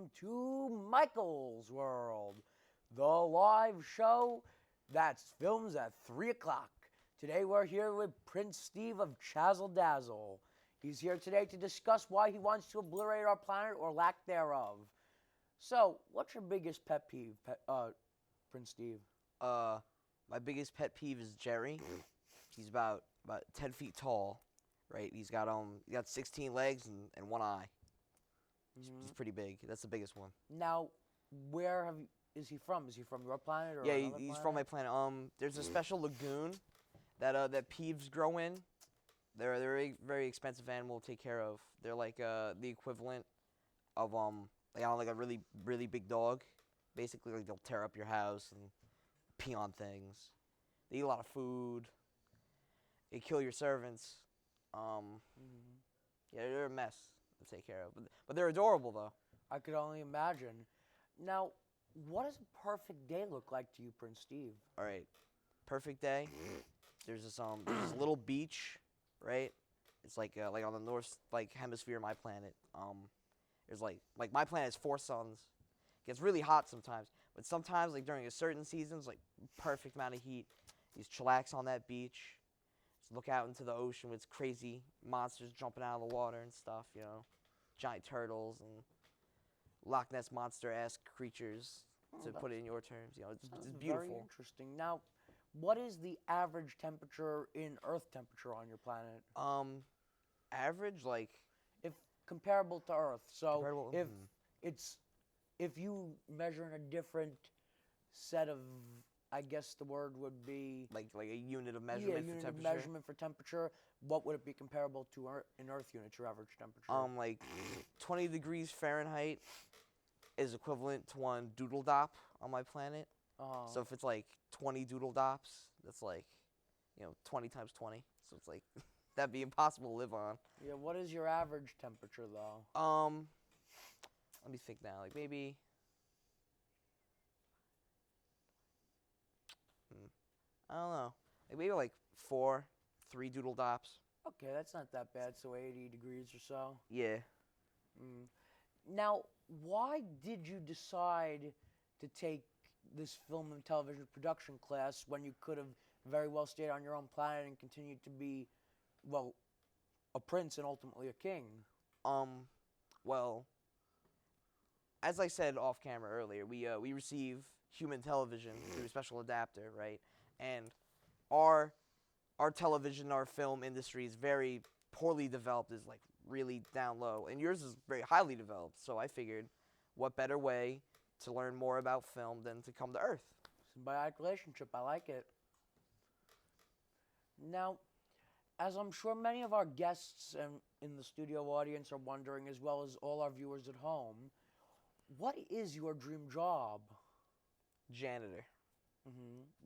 welcome to Michael's World, the live show that's films at 3 o'clock. Today we're here with Prince Steve of Chazzle, Dazzle. He's here today to discuss why he wants to obliterate our planet or lack thereof. So, what's your biggest pet peeve, Prince Steve? My biggest pet peeve is Jerry. He's about 10 feet tall, right? He's got 16 legs and one eye. He's pretty big. That's the biggest one. Now, is he from? Is he from your planet or Yeah, another he's planet? from my planet. There's a special lagoon that peeves grow in. They're a very, very expensive animal to take care of. They're like the equivalent of like a really, really big dog. Basically, like they'll tear up your house and pee on things. They eat a lot of food. They kill your servants. Yeah, they're a mess to take care of. But they're adorable, though. I could only imagine. Now, what does a perfect day look like to you, Prince Steve? All right, perfect day. There's this little beach, right? It's like on the north hemisphere of my planet. There's like my planet has 4 suns. It gets really hot sometimes, but sometimes like during a certain seasons, like perfect amount of heat. You just chillax on that beach. Just look out into the ocean with crazy monsters jumping out of the water and stuff. You know, giant turtles and Loch Ness monster-esque creatures. To put it in your terms, you know, it's beautiful. Very interesting. Now, what is the average temperature in Earth temperature on your planet? Average, like If comparable to Earth. So comparable, if you measure in a different set of, I guess the word would be like a unit of measurement for unit temperature. of measurement for temperature. What would it be comparable to in Earth units? Your average temperature. Like 20 degrees Fahrenheit is equivalent to 1 doodle dop on my planet. So if it's like 20 doodle dops, that's like, 20 times 20. So it's like that'd be impossible to live on. Yeah. What is your average temperature though? Let me think now. Like maybe. I don't know. Like maybe like 3 doodle dops. Okay, that's not that bad. So 80 degrees or so. Yeah. Now, why did you decide to take this film and television production class when you could have very well stayed on your own planet and continued to be, well, a prince and ultimately a king? Well, as I said off camera earlier, we receive human television through a special adapter, right? And our television, our film industry is very poorly developed, is like really down low, and yours is very highly developed. So I figured, what better way to learn more about film than to come to Earth? Symbiotic relationship, I like it. Now, as I'm sure many of our guests and in the studio audience are wondering, as well as all our viewers at home, what is your dream job? Janitor.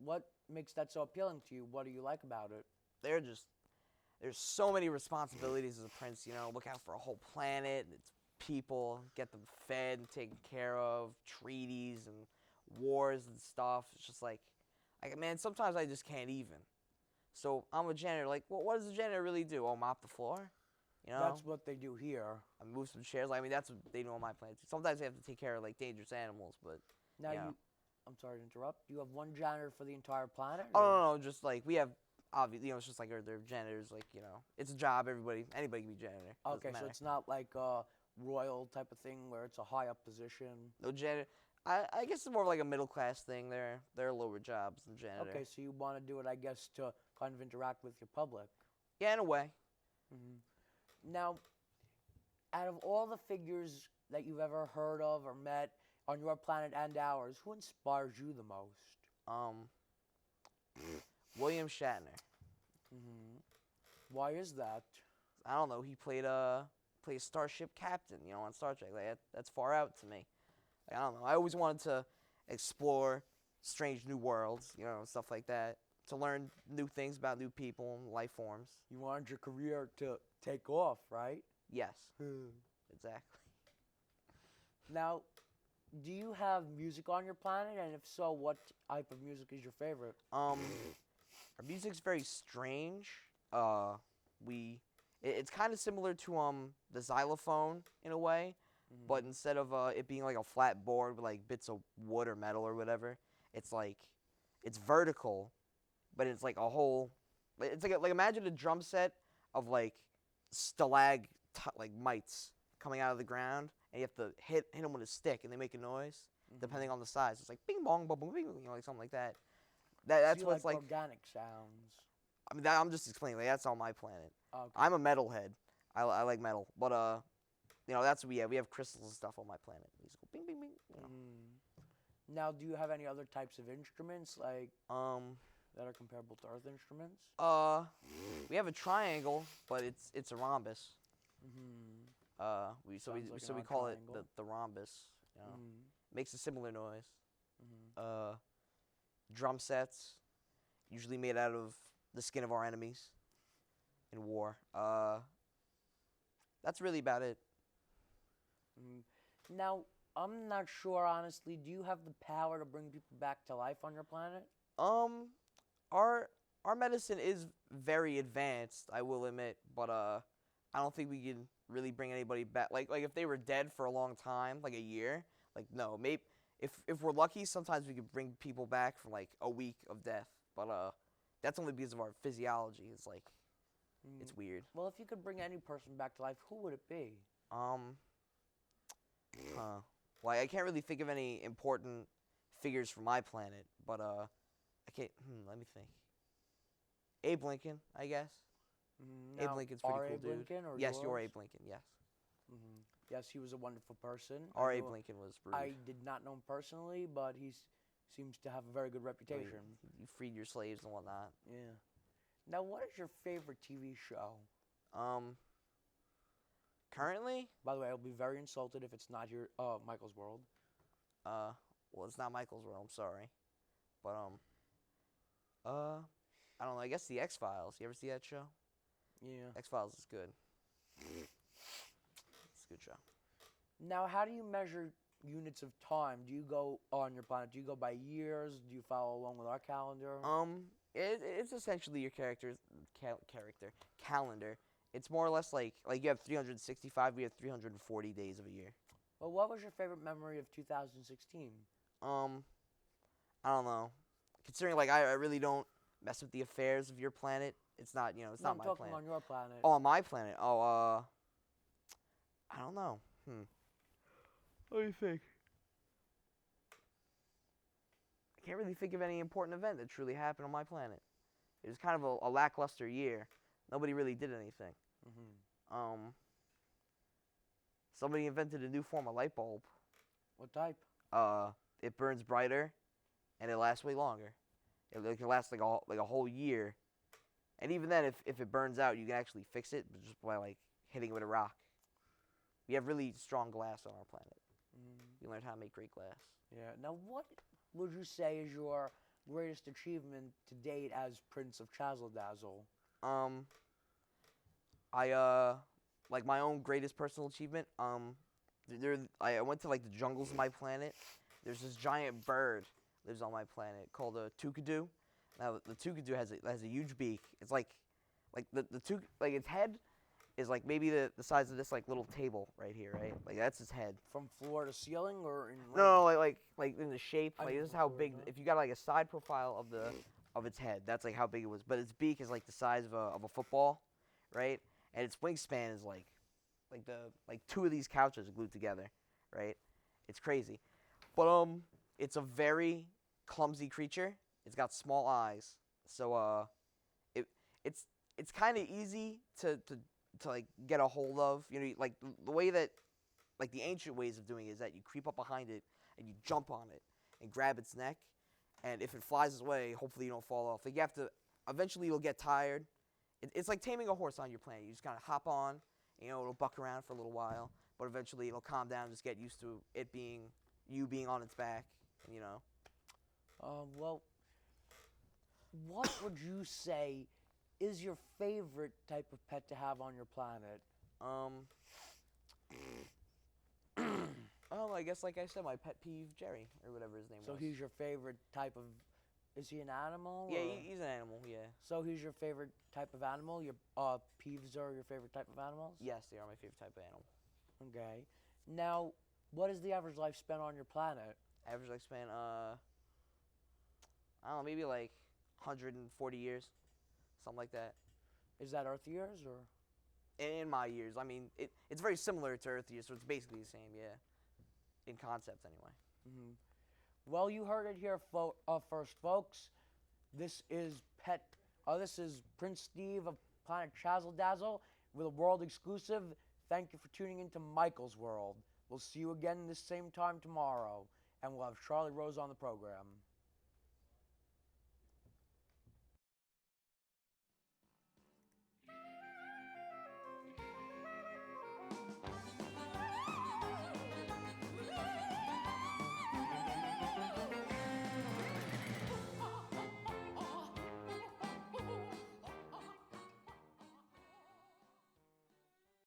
What makes that so appealing to you? What do you like about it? There's so many responsibilities as a prince, look out for a whole planet, its people, get them fed and taken care of, treaties and wars and stuff. It's just like man, sometimes I just can't even. So I'm a janitor. Like, well, what does a janitor really do? Oh, mop the floor? That's what they do here. I move some chairs. I mean, that's what they do on my planet too. Sometimes they have to take care of like dangerous animals, but Now, I'm sorry to interrupt. You have one janitor for the entire planet? Oh, no, just like we have, obviously, it's just like they're janitors, like, it's a job. Anybody can be janitor. Okay, so it's not like a royal type of thing where it's a high up position. No janitor. I guess it's more of like a middle class thing. They're lower jobs than janitor. Okay, so you want to do it, I guess, to kind of interact with your public. Yeah, in a way. Now, out of all the figures that you've ever heard of or met on your planet and ours, who inspires you the most? William Shatner. Why is that? I don't know. He played a starship captain, on Star Trek. Like that's far out to me. Like, I don't know. I always wanted to explore strange new worlds, stuff like that, to learn new things about new people and life forms. You wanted your career to take off, right? Yes. Exactly. Now, do you have music on your planet? And if so, what type of music is your favorite? Our music's very strange. It's kind of similar to the xylophone in a way. but instead of it being like a flat board with like bits of wood or metal or whatever, it's like it's vertical, but it's like a whole. It's like imagine a drum set of like like mites coming out of the ground, and you have to hit them with a stick, and they make a noise depending on the size. It's like bing bong, bong, bong, bing, like something like that. That's So you what it's like. organic sounds. I mean, I'm just explaining. Like that's on my planet. Okay. I'm a metalhead. I like metal, but that's what we have. We have crystals and stuff on my planet. We just go bing, bing, bing. Now, do you have any other types of instruments like that are comparable to Earth instruments? We have a triangle, but it's a rhombus. Sounds like So an we odd call triangle. it the rhombus. You know? Makes a similar noise. Drum sets, usually made out of the skin of our enemies in war. That's really about it. Now, I'm not sure, honestly. Do you have the power to bring people back to life on your planet? Our medicine is very advanced, I will admit, but I don't think we can really bring anybody back. Like if they were dead for a long time, like a year, like no, maybe if we're lucky, sometimes we could bring people back from like a week of death, but that's only because of our physiology. It's like it's weird. Well, if you could bring any person back to life, who would it be? Well, I can't really think of any important figures from my planet, but I can't. Let me think. Abe Lincoln, I guess. Abe Now, Lincoln's pretty our cool Abe dude. Lincoln or Yes, your yours? Abe Lincoln. Yes. Yes, he was a wonderful person. Our I Abe know- Lincoln was rude. I did not know him personally, but he seems to have a very good I mean, reputation. you freed your slaves and whatnot. Yeah. Now, what is your favorite TV show? Currently, By the way, I'll be very insulted if it's not your Michael's World. well, it's not Michael's World. I'm sorry, but I don't know. I guess the X-Files. You ever see that show? Yeah. X-Files is good. It's a good show. Now, how do you measure units of time? Do you go on your planet? Do you go by years? Do you follow along with our calendar? It's essentially your calendar. It's more or less like you have 365. We have 340 days of a year. Well, what was your favorite memory of 2016? I don't know. Considering like I really don't mess with the affairs of your planet. It's not it's No, not I'm my talking planet. on your planet. Oh, on my planet. Oh, I don't know. What do you think? I can't really think of any important event that truly happened on my planet. It was kind of a lackluster year. Nobody really did anything. Somebody invented a new form of light bulb. What type? It burns brighter, and it lasts way longer. It can last like a whole year. And even then, if it burns out, you can actually fix it just by like hitting it with a rock. We have really strong glass on our planet. We learned how to make great glass. Yeah. Now, what would you say is your greatest achievement to date as Prince of Chazzle Dazzle? I like my own greatest personal achievement. I went to like the jungles of my planet. There's this giant bird lives on my planet called a tukadu. Now the tukadu has a huge beak. It's like its head is like maybe the size of this like little table right here, right? Like that's its head. From floor to ceiling, or in No, like in the shape. I Like mean, this is how from big. floor to- If you got like a side profile of its head, that's like how big it was. But its beak is like the size of a football, right? And its wingspan is like two of these couches glued together, right? It's crazy, but it's a very clumsy creature. It's got small eyes, so it's kind of easy to like get a hold of. You know, like the way that like the ancient ways of doing it is that you creep up behind it and you jump on it and grab its neck, and if it flies away, hopefully you don't fall off. Like you have to. Eventually, you'll get tired. It's like taming a horse on your planet. You just kind of hop on, it'll buck around for a little while, but eventually it'll calm down, just get used to you being on its back, Well, what would you say is your favorite type of pet to have on your planet? I guess like I said, my pet peeve, Jerry, or whatever his name So was. he's your favorite type of. Is he an animal? Yeah, or- he's an animal, yeah. So he's your favorite type of animal? Your peeves are your favorite type of animals? Yes, they are my favorite type of animal. Okay. Now, what is the average lifespan on your planet? Average lifespan, I don't know, maybe like 140 years, something like that. Is that Earth years or? In my years, I mean, it's very similar to Earth years, so it's basically the same, yeah. In concept, anyway. Hmm. Well, you heard it here first, folks. This is This is Prince Steve of Planet Chazzle Dazzle with a world exclusive. Thank you for tuning into Michael's World. We'll see you again this same time tomorrow, and we'll have Charlie Rose on the program.